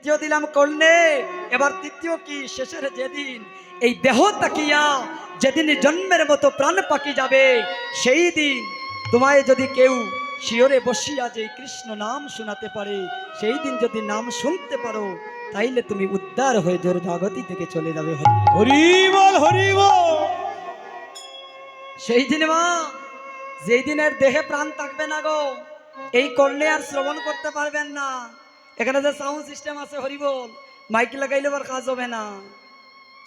দ্বিতীয় দিলাম করলে, এবার তৃতীয় কি শেষের যেদিন এই দেহ তাকিয়া যেদিন জন্মের মতো প্রাণ পাকি যাবে, সেই দিন তোমায় যদি কেউ শিয়রে বসিয়া যে কৃষ্ণ নাম শোনাতে পারে, সেই দিন যদি নাম শুনতে পারো, তাইলে তুমি উদ্ধার হয়ে জোর জগতি থেকে চলে যাবে। হরি বল হরি বল। সেই দিন মা, যেই দিনের দেহে প্রাণ থাকবে না গো, এই করলে আর শ্রবণ করতে পারবেন না। এখানে যে সাউন্ড সিস্টেম আছে হরিবল, মাইক লাগাইলে আর কাজ হবে না,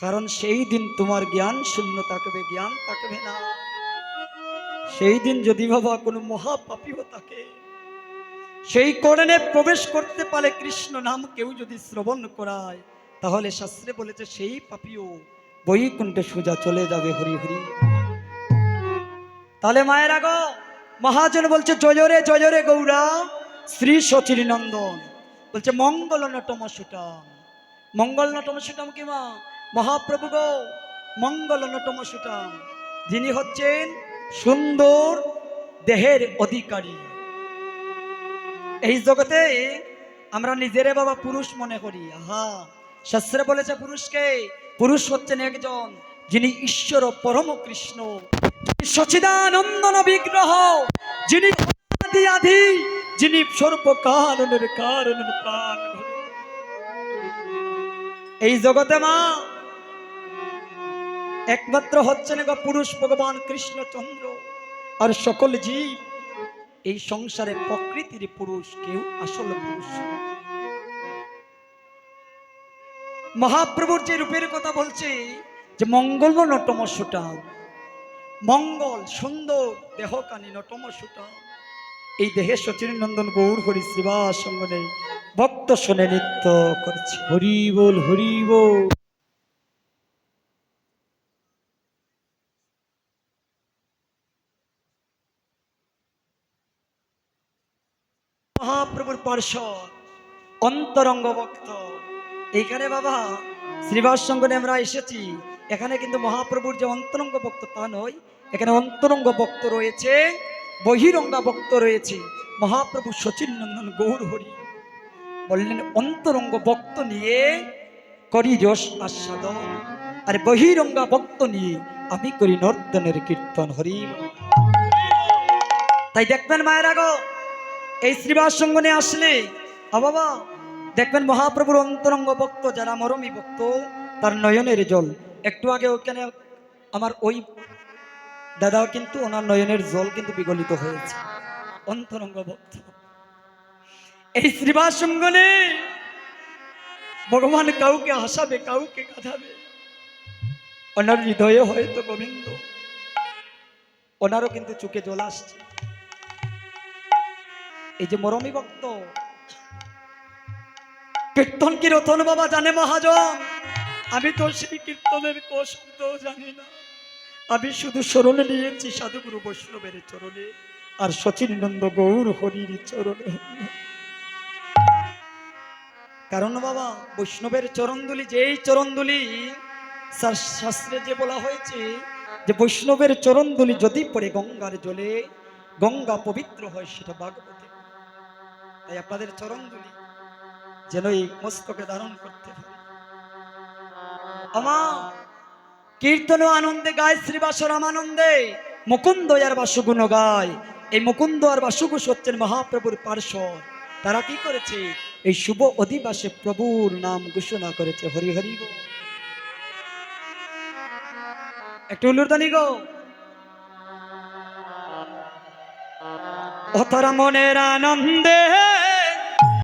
কারণ সেই দিন তোমার জ্ঞান শূন্য থাকবে, জ্ঞান থাকবে না। সেই দিন যদি বাবা কোনো মহাপাপীও থাকে, সেই করণে প্রবেশ করতে পারে কৃষ্ণ নাম কেউ যদি শ্রবণ করায়, তাহলে শাস্ত্রে বলেছে সেই পাপীও বৈকুণ্ঠে সোজা চলে যাবে। হরি হরি। তাহলে মায়ের আগো মহাজন বলছে জয় রে গৌরা শ্রী সচির নন্দন, বলছে মঙ্গল নটম সুটাম। মঙ্গল নটম সুটাম কি মা? মহাপ্রভু গো মঙ্গল নটম সুটাম, যিনি হচ্ছেন সুন্দর দেহের অধিকারী। এই জগতে আমরা নিজেরে বাবা পুরুষ মনে করি। শাস্ত্রে বলেছে পুরুষকে, পুরুষ হচ্ছেন একজন যিনি ঈশ্বর পরম কৃষ্ণ, সচিদানন্দন বিগ্রহ, যিনি আদি আদি, যিনি সর্বকারণের কারণের প্রাণ। এই জগতে মা একমাত্র হচ্ছেন পুরুষ ভগবান কৃষ্ণচন্দ্র, আর সকল জীব এই সংসারে প্রকৃতির পুরুষ, কেউ আসল পুরুষ। মহাপ্রভুর যে রূপের কথা বলছে যে মঙ্গল নটম সুটাম, মঙ্গল সুন্দর দেহকানি নটম সুটাম, এই দেহে সচিন নন্দন গৌর হরি শ্রীবাস সঙ্গনে ভক্ত শুনে নৃত্য করছে। হরি বল হরি বল। মহাপ্রভুর পার্শ্বদ অন্তরঙ্গ ভক্ত, এইখানে বাবা শ্রীবাস সঙ্গনে আমরা এসেছি, এখানে কিন্তু মহাপ্রভুর যে অন্তরঙ্গ ভক্ত তা নয়, এখানে অন্তরঙ্গ ভক্ত রয়েছে, বহিরঙ্গা ভক্ত রয়েছে। মহাপ্রভু সচিন নন্দন গৌর হরি বললেন অন্তরঙ্গ ভক্ত নিয়ে করি রস আস্বাদন, আর বহিরঙ্গা ভক্ত নিয়ে আমি করি নর্তনের কীর্তন। হরি। তাই দেখবেন মায়ের আগো এই শ্রীবাস সঙ্গনে আসলে বাবা দেখবেন মহাপ্রভুর অন্তরঙ্গ ভক্ত যারা মরমী ভক্ত, তার নয়নের জল, একটু আগে ওখানে আমার ওই দাদাও কিন্তু ওনার নয়নের জল কিন্তু বিগলিত হয়েছে, অন্তরঙ্গ ভক্ত। এই শ্রীবাস সঙ্গনে ভগবান কাউকে হাসাবে, কাউকে কাঁদাবে, ওনার হৃদয়ে হয়তো গোবিন্দ, ওনারও কিন্তু চোখে জল আসছে। এই যে মরমী ভক্ত, কীর্তন কি রতন বাবা জানে মহাজন? আমি তো সেই কীর্তনের ক শব্দ জানি না, আমি শুধু স্মরণে নিয়েছি সাধুগুরু বৈষ্ণবের চরণে আর সচিননন্দ গৌর হরির চরণে। কারণ বাবা বৈষ্ণবের চরণদুলি, যেই চরণদুলি শাস্ত্রে যে বলা হয়েছে যে বৈষ্ণবের চরণদুলি যদি পড়ে গঙ্গার জলে, গঙ্গা পবিত্র হয়, সেটা ভাগবতে। তাই আপনাদের চরণদুলি যেন এই মস্তকে ধারণ করতে পারে। আমার কীর্তন আনন্দে গায় শ্রীবাস রামানন্দে, মুকুন্দ আর বাসুগুণ গায়। এই মুকুন্দ আর বাসুগুষ হচ্ছেন মহাপ্রভুর পার্শ্বদ। তারা কি করেছে? এই শুভ অধিবাসে প্রভুর নাম ঘোষণা করেছে। হরি হরি গো, একটু উল্লুরদানি গো। ও তারা মনের আনন্দে